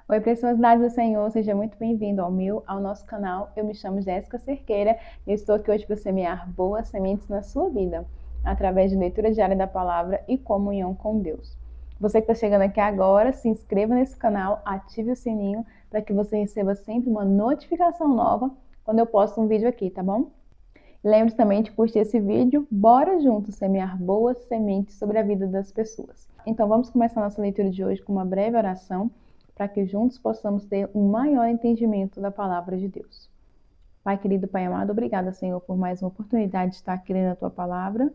Oi, preciosidade do Senhor, seja muito bem-vindo ao nosso canal. Eu me chamo Jéssica Cerqueira e eu estou aqui hoje para semear boas sementes na sua vida, através de leitura diária da palavra e comunhão com Deus. Você que está chegando aqui agora, se inscreva nesse canal, ative o sininho para que você receba sempre uma notificação nova quando eu posto um vídeo aqui, tá bom? Lembre-se também de curtir esse vídeo. Bora juntos semear boas sementes sobre a vida das pessoas. Então vamos começar nossa leitura de hoje com uma breve oração, para que juntos possamos ter um maior entendimento da palavra de Deus. Pai querido, Pai amado, obrigada, Senhor, por mais uma oportunidade de estar aqui lendo a Tua palavra.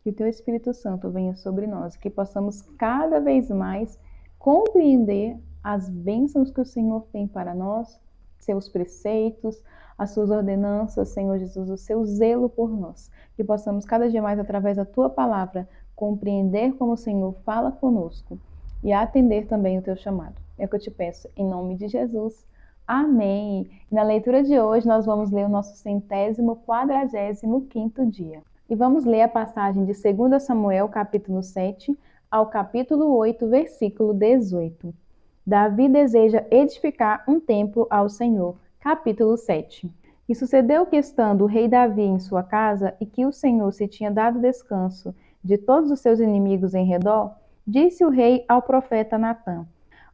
Que o Teu Espírito Santo venha sobre nós, que possamos cada vez mais compreender as bênçãos que o Senhor tem para nós, seus preceitos, as suas ordenanças, Senhor Jesus, o seu zelo por nós. Que possamos cada dia mais, através da Tua palavra, compreender como o Senhor fala conosco e atender também o Teu chamado. É o que eu te peço, em nome de Jesus. Amém. Na leitura de hoje, nós vamos ler o nosso 145º dia. E vamos ler a passagem de 2 Samuel, capítulo 7, ao capítulo 8, versículo 18. Davi deseja edificar um templo ao Senhor. Capítulo 7. E sucedeu que, estando o rei Davi em sua casa, e que o Senhor se tinha dado descanso de todos os seus inimigos em redor, disse o rei ao profeta Natã: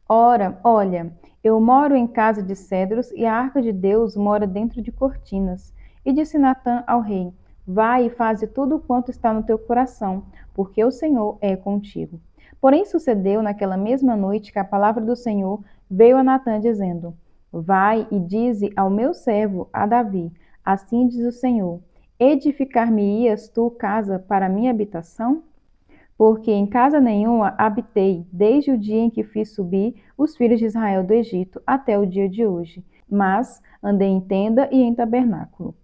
Ora, olha, eu moro em casa de cedros e a arca de Deus mora dentro de cortinas. E disse Natã ao rei: Vai e faze tudo quanto está no teu coração, porque o Senhor é contigo. Porém sucedeu naquela mesma noite que a palavra do Senhor veio a Natã dizendo: Vai e dize ao meu servo, a Davi: Assim diz o Senhor: Edificar-me-ias tu casa para minha habitação? Porque em casa nenhuma habitei, desde o dia em que fiz subir os filhos de Israel do Egito até o dia de hoje, mas andei em tenda e em tabernáculo.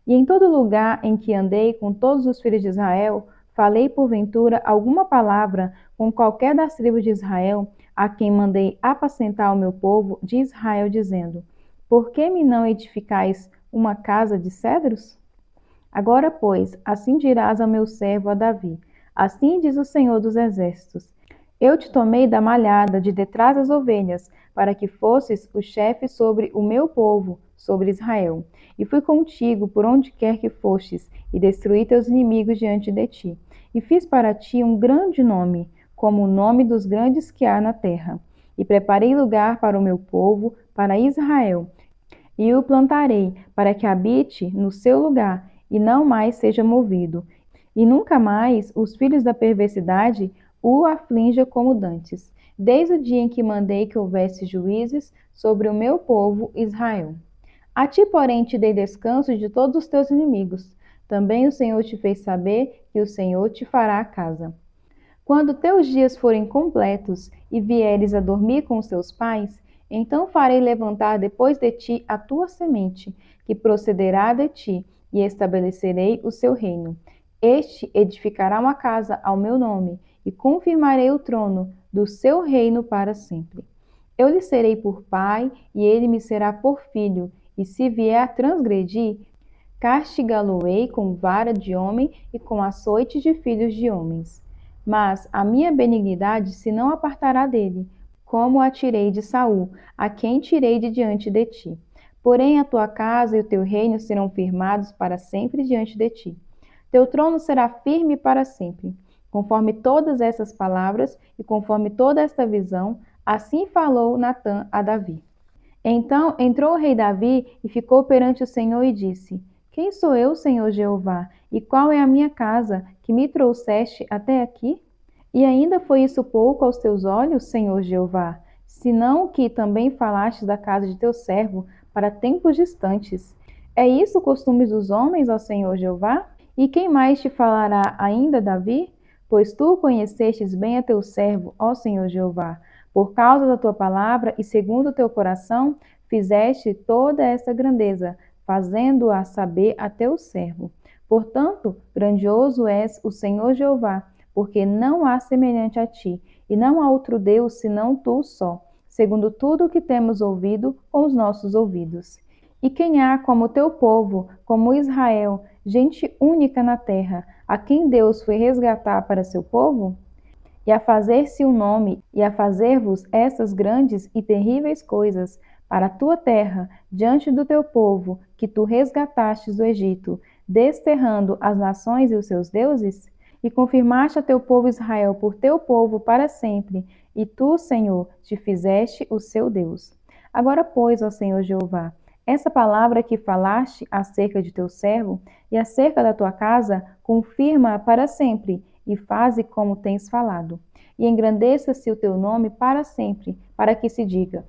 E em todo lugar em que andei com todos os filhos de Israel, falei porventura alguma palavra com qualquer das tribos de Israel, a quem mandei apacentar o meu povo de Israel, dizendo: Por que me não edificais uma casa de cedros? Agora, pois, assim dirás ao meu servo a Davi: Assim diz o Senhor dos Exércitos: Eu te tomei da malhada de detrás das ovelhas, para que fosses o chefe sobre o meu povo, sobre Israel. E fui contigo por onde quer que fostes, e destruí teus inimigos diante de ti. E fiz para ti um grande nome, como o nome dos grandes que há na terra. E preparei lugar para o meu povo, para Israel, e o plantarei, para que habite no seu lugar, e não mais seja movido. E nunca mais os filhos da perversidade o aflinja como dantes, desde o dia em que mandei que houvesse juízes sobre o meu povo Israel. A ti, porém, te dei descanso de todos os teus inimigos. Também o Senhor te fez saber que o Senhor te fará a casa. Quando teus dias forem completos e vieres a dormir com os teus pais, então farei levantar depois de ti a tua semente, que procederá de ti, e estabelecerei o seu reino. Este edificará uma casa ao meu nome, e confirmarei o trono do seu reino para sempre. Eu lhe serei por pai, e ele me será por filho, e se vier a transgredir, castigá-lo-ei com vara de homem e com açoites de filhos de homens. Mas a minha benignidade se não apartará dele, como a tirei de Saul, a quem tirei de diante de ti. Porém a tua casa e o teu reino serão firmados para sempre diante de ti. Teu trono será firme para sempre. Conforme todas essas palavras e conforme toda esta visão, assim falou Natã a Davi. Então entrou o rei Davi e ficou perante o Senhor e disse: Quem sou eu, Senhor Jeová? E qual é a minha casa que me trouxeste até aqui? E ainda foi isso pouco aos teus olhos, Senhor Jeová, senão que também falaste da casa de teu servo para tempos distantes. É isso o costume dos homens, ó Senhor Jeová? E quem mais te falará ainda, Davi? Pois tu conhecestes bem a teu servo, ó Senhor Jeová. Por causa da tua palavra e segundo o teu coração, fizeste toda esta grandeza, fazendo-a saber a teu servo. Portanto, grandioso és o Senhor Jeová, porque não há semelhante a ti, e não há outro Deus senão tu só, segundo tudo o que temos ouvido com os nossos ouvidos. E quem há como teu povo, como Israel, gente única na terra, a quem Deus foi resgatar para seu povo? e a fazer-se um nome, e a fazer-vos estas grandes e terríveis coisas para a tua terra, diante do teu povo, que tu resgatastes do Egito, desterrando as nações e os seus deuses? E confirmaste a teu povo Israel por teu povo para sempre, e tu, Senhor, te fizeste o seu Deus. Agora, pois, ó Senhor Jeová, essa palavra que falaste acerca de teu servo e acerca da tua casa, confirma-a para sempre, e faze como tens falado. E engrandeça-se o teu nome para sempre, para que se diga: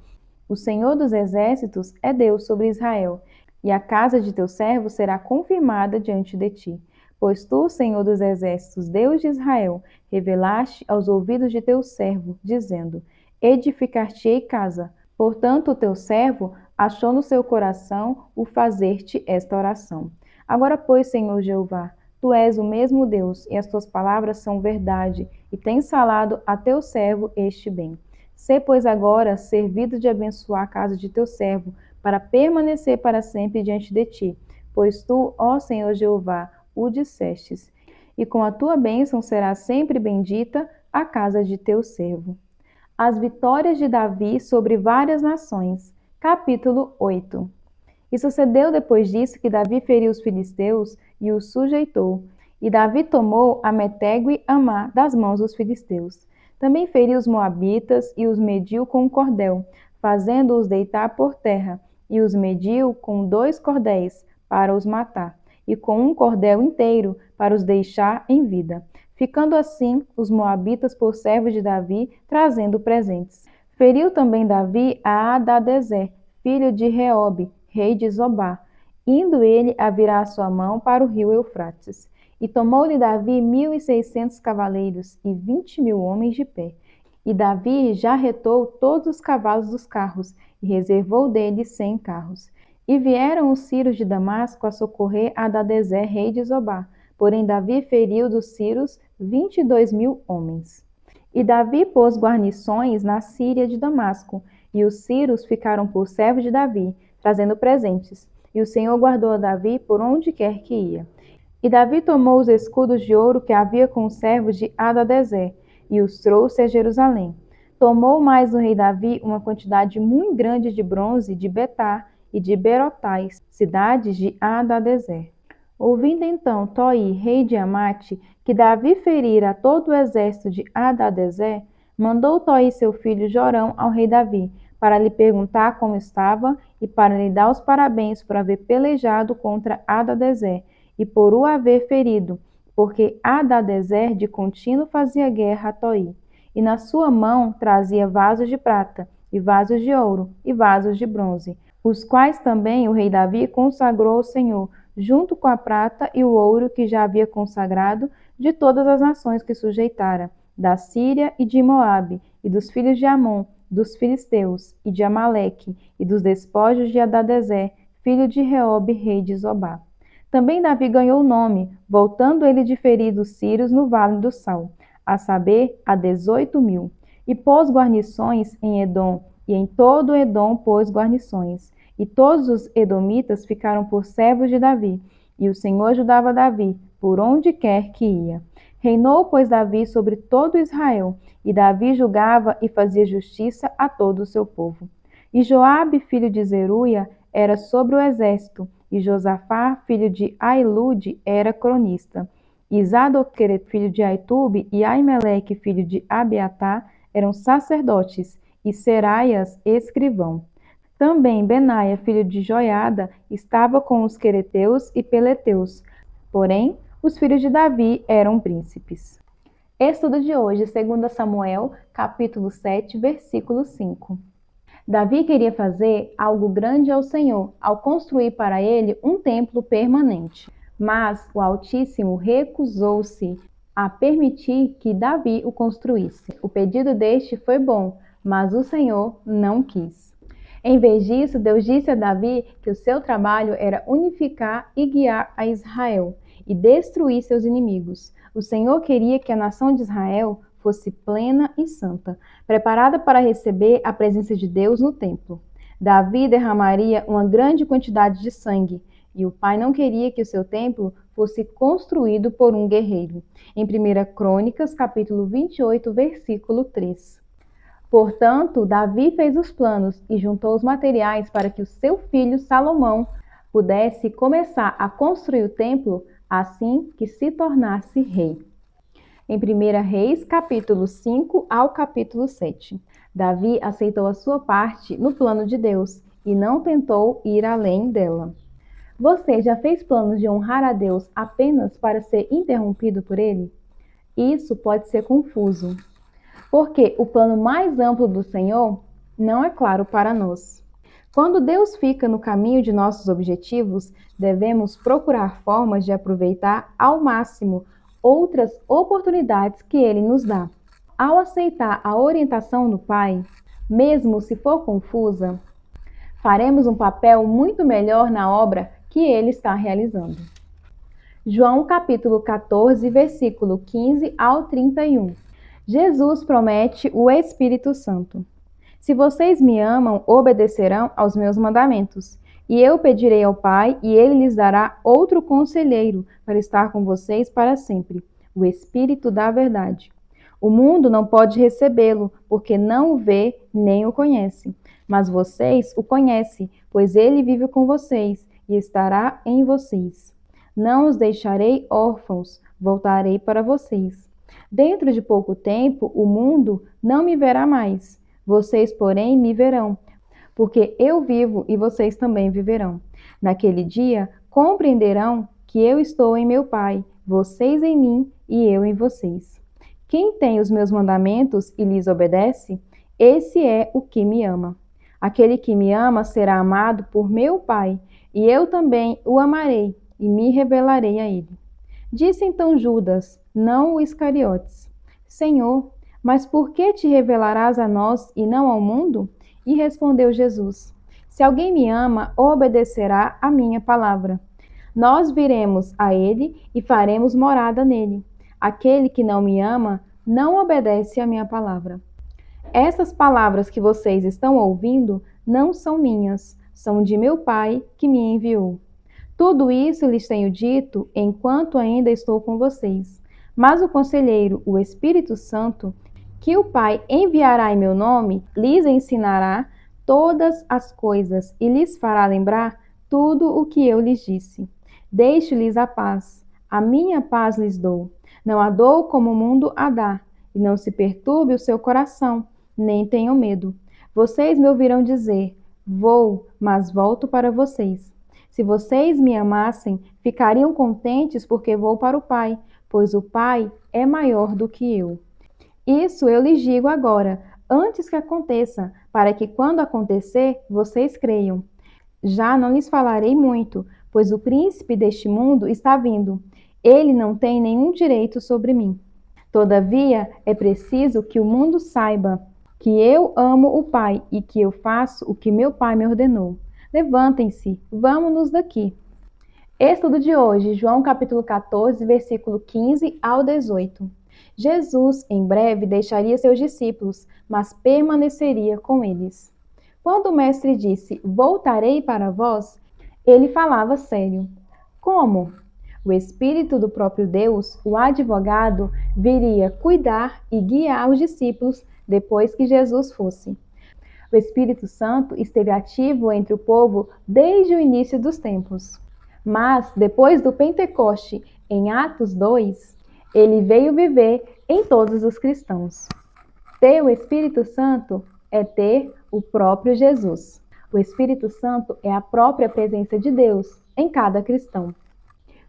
o Senhor dos exércitos é Deus sobre Israel, e a casa de teu servo será confirmada diante de ti. Pois tu, Senhor dos exércitos, Deus de Israel, revelaste aos ouvidos de teu servo, dizendo: edificar-te-ei casa. Portanto, o teu servo achou no seu coração o fazer-te esta oração. Agora, pois, Senhor Jeová, tu és o mesmo Deus, e as tuas palavras são verdade, e tens falado a teu servo este bem. Sê, pois, agora servido de abençoar a casa de teu servo, para permanecer para sempre diante de ti. Pois tu, ó Senhor Jeová, o dissestes, e com a tua bênção será sempre bendita a casa de teu servo. As vitórias de Davi sobre várias nações. Capítulo 8. E sucedeu depois disso que Davi feriu os filisteus e os sujeitou. E Davi tomou a Metego e Amá das mãos dos filisteus. Também feriu os moabitas e os mediu com um cordel, fazendo-os deitar por terra, e os mediu com 2 cordéis para os matar, e com um cordel inteiro para os deixar em vida. Ficando assim os moabitas por servos de Davi, trazendo presentes. Feriu também Davi a Hadadezer, filho de Reobe, rei de Zobá, indo ele a virar a sua mão para o rio Eufrates. E tomou-lhe Davi 1.600 cavaleiros e 20.000 homens de pé. E Davi já retou todos os cavalos dos carros, e reservou deles 100 carros. E vieram os sírios de Damasco a socorrer Hadadezer, rei de Zobá. Porém Davi feriu dos sírios 22.000 homens. E Davi pôs guarnições na Síria de Damasco, e os sírios ficaram por servos de Davi, trazendo presentes. E o Senhor guardou a Davi por onde quer que ia. E Davi tomou os escudos de ouro que havia com os servos de Hadadezer, e os trouxe a Jerusalém. Tomou mais o rei Davi uma quantidade muito grande de bronze de Betá e de Berotais, cidades de Hadadezer. Ouvindo então Toi, rei de Amate, que Davi ferira todo o exército de Hadadezer, mandou Toi seu filho Jorão ao rei Davi, para lhe perguntar como estava e para lhe dar os parabéns por haver pelejado contra Hadadezer e por o haver ferido, porque Hadadezer de contínuo fazia guerra a Toi, e na sua mão trazia vasos de prata, e vasos de ouro, e vasos de bronze, os quais também o rei Davi consagrou ao Senhor, junto com a prata e o ouro que já havia consagrado de todas as nações que sujeitara, da Síria e de Moabe, e dos filhos de Amon, dos filisteus, e de Amaleque, e dos despojos de Hadadezer, filho de Reobe, rei de Zobá. Também Davi ganhou nome, voltando ele de ferir dos sírios no vale do Sal, a saber, a 18.000. E pôs guarnições em Edom, e em todo Edom pôs guarnições. E todos os edomitas ficaram por servos de Davi, e o Senhor ajudava Davi, por onde quer que ia. Reinou, pois, Davi sobre todo Israel, e Davi julgava e fazia justiça a todo o seu povo. E Joabe, filho de Zeruia, era sobre o exército, e Josafá, filho de Ailude, era cronista. E Zadoquer, filho de Aitube, e Aimeleque, filho de Abiatá, eram sacerdotes, e Seraias, escrivão. Também Benaia, filho de Joiada, estava com os quereteus e peleteus. Porém, os filhos de Davi eram príncipes. Estudo de hoje, 2 Samuel, capítulo 7, versículo 5. Davi queria fazer algo grande ao Senhor, ao construir para ele um templo permanente. Mas o Altíssimo recusou-se a permitir que Davi o construísse. O pedido deste foi bom, mas o Senhor não quis. Em vez disso, Deus disse a Davi que o seu trabalho era unificar e guiar a Israel e destruir seus inimigos. O Senhor queria que a nação de Israel fosse plena e santa, preparada para receber a presença de Deus no templo. Davi derramaria uma grande quantidade de sangue, e o pai não queria que o seu templo fosse construído por um guerreiro. Em 1 Crônicas, capítulo 28, versículo 3. Portanto, Davi fez os planos e juntou os materiais para que o seu filho Salomão pudesse começar a construir o templo assim que se tornasse rei. Em 1 Reis, capítulo 5 ao capítulo 7, Davi aceitou a sua parte no plano de Deus e não tentou ir além dela. Você já fez planos de honrar a Deus apenas para ser interrompido por ele? Isso pode ser confuso, porque o plano mais amplo do Senhor não é claro para nós. Quando Deus fica no caminho de nossos objetivos, devemos procurar formas de aproveitar ao máximo outras oportunidades que Ele nos dá. Ao aceitar a orientação do Pai, mesmo se for confusa, faremos um papel muito melhor na obra que Ele está realizando. João capítulo 14, versículo 15 ao 31. Jesus promete o Espírito Santo. Se vocês me amam, obedecerão aos meus mandamentos. E eu pedirei ao Pai, e ele lhes dará outro conselheiro para estar com vocês para sempre, o Espírito da verdade. O mundo não pode recebê-lo, porque não o vê nem o conhece. Mas vocês o conhecem, pois ele vive com vocês e estará em vocês. Não os deixarei órfãos, voltarei para vocês. Dentro de pouco tempo, o mundo não me verá mais. Vocês, porém, me verão, porque eu vivo e vocês também viverão. Naquele dia, compreenderão que eu estou em meu Pai, vocês em mim e eu em vocês. Quem tem os meus mandamentos e lhes obedece, esse é o que me ama. Aquele que me ama será amado por meu Pai, e eu também o amarei e me revelarei a ele. Disse então Judas, não o Iscariotes: Senhor, mas por que te revelarás a nós e não ao mundo? E respondeu Jesus: Se alguém me ama, obedecerá à minha palavra. Nós viremos a ele e faremos morada nele. Aquele que não me ama, não obedece à minha palavra. Essas palavras que vocês estão ouvindo não são minhas, são de meu Pai que me enviou. Tudo isso lhes tenho dito enquanto ainda estou com vocês. Mas o Conselheiro, o Espírito Santo, que o Pai enviará em meu nome, lhes ensinará todas as coisas e lhes fará lembrar tudo o que eu lhes disse. Deixo-lhes a paz. A minha paz lhes dou. Não a dou como o mundo a dá. E não se perturbe o seu coração, nem tenham medo. Vocês me ouvirão dizer: Vou, mas volto para vocês. Se vocês me amassem, ficariam contentes porque vou para o Pai, pois o Pai é maior do que eu. Isso eu lhes digo agora, antes que aconteça, para que quando acontecer, vocês creiam. Já não lhes falarei muito, pois o príncipe deste mundo está vindo. Ele não tem nenhum direito sobre mim. Todavia, é preciso que o mundo saiba que eu amo o Pai e que eu faço o que meu Pai me ordenou. Levantem-se, vamos-nos daqui. Estudo de hoje, João capítulo 14, versículo 15 ao 18. Jesus, em breve, deixaria seus discípulos, mas permaneceria com eles. Quando o mestre disse, voltarei para vós, ele falava sério. Como? O Espírito do próprio Deus, o advogado, viria cuidar e guiar os discípulos depois que Jesus fosse. O Espírito Santo esteve ativo entre o povo desde o início dos tempos. Mas, depois do Pentecoste, em Atos 2, ele veio viver em todos os cristãos. Ter o Espírito Santo é ter o próprio Jesus. O Espírito Santo é a própria presença de Deus em cada cristão.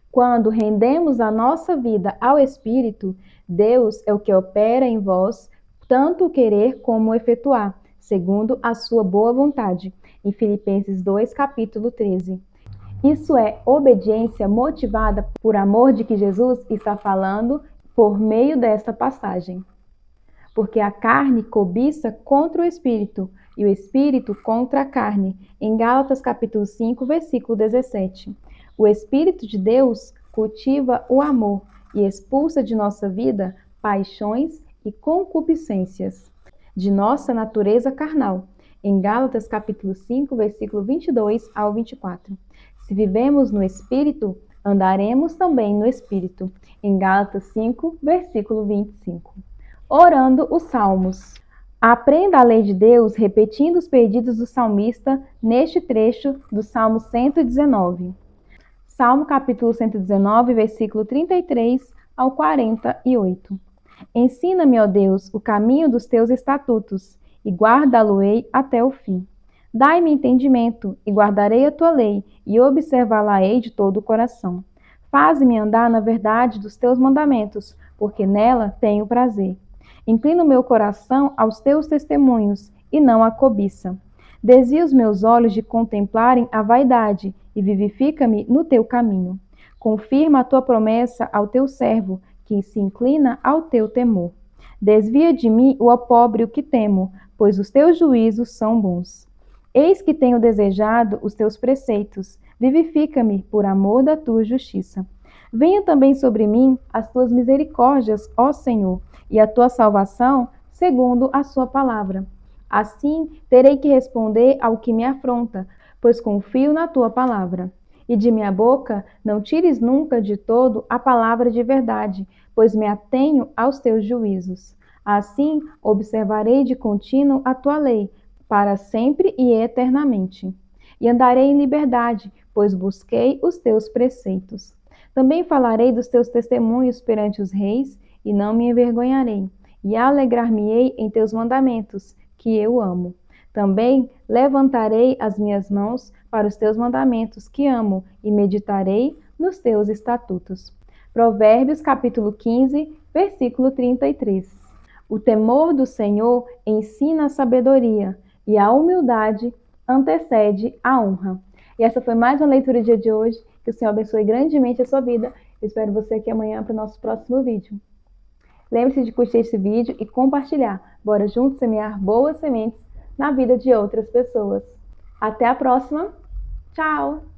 Quando rendemos a nossa vida ao Espírito, Deus é o que opera em vós, tanto o querer como o efetuar, segundo a sua boa vontade. Em Filipenses 2, capítulo 13. Isso é obediência motivada por amor de que Jesus está falando por meio desta passagem. Porque a carne cobiça contra o Espírito, e o Espírito contra a carne. Em Gálatas capítulo 5, versículo 17. O Espírito de Deus cultiva o amor e expulsa de nossa vida paixões e concupiscências de nossa natureza carnal. Em Gálatas capítulo 5, versículo 22 ao 24. Se vivemos no Espírito, andaremos também no Espírito. Em Gálatas 5, versículo 25. Orando os Salmos. Aprenda a lei de Deus repetindo os pedidos do salmista neste trecho do Salmo 119. Salmo capítulo 119, versículo 33 ao 48. Ensina-me, ó Deus, o caminho dos teus estatutos, e guarda-lo-ei até o fim. Dai-me entendimento, e guardarei a tua lei, e observá-la-ei de todo o coração. Faze-me andar na verdade dos teus mandamentos, porque nela tenho prazer. Inclina o meu coração aos teus testemunhos, e não à cobiça. Desvia os meus olhos de contemplarem a vaidade, e vivifica-me no teu caminho. Confirma a tua promessa ao teu servo, que se inclina ao teu temor. Desvia de mim o opróbrio que temo, pois os teus juízos são bons. Eis que tenho desejado os teus preceitos, vivifica-me por amor da tua justiça. Venha também sobre mim as tuas misericórdias, ó Senhor, e a tua salvação, segundo a sua palavra. Assim terei que responder ao que me afronta, pois confio na tua palavra. E de minha boca não tires nunca de todo a palavra de verdade, pois me atenho aos teus juízos. Assim observarei de contínuo a tua lei, para sempre e eternamente. E andarei em liberdade, pois busquei os teus preceitos. Também falarei dos teus testemunhos perante os reis, e não me envergonharei, e alegrar-me-ei em teus mandamentos, que eu amo. Também levantarei as minhas mãos para os teus mandamentos, que amo, e meditarei nos teus estatutos. Provérbios capítulo 15, versículo 33. O temor do Senhor ensina a sabedoria, e a humildade antecede a honra. E essa foi mais uma leitura do dia de hoje. Que o Senhor abençoe grandemente a sua vida. Eu espero você aqui amanhã para o nosso próximo vídeo. Lembre-se de curtir esse vídeo e compartilhar. Bora juntos semear boas sementes na vida de outras pessoas. Até a próxima. Tchau!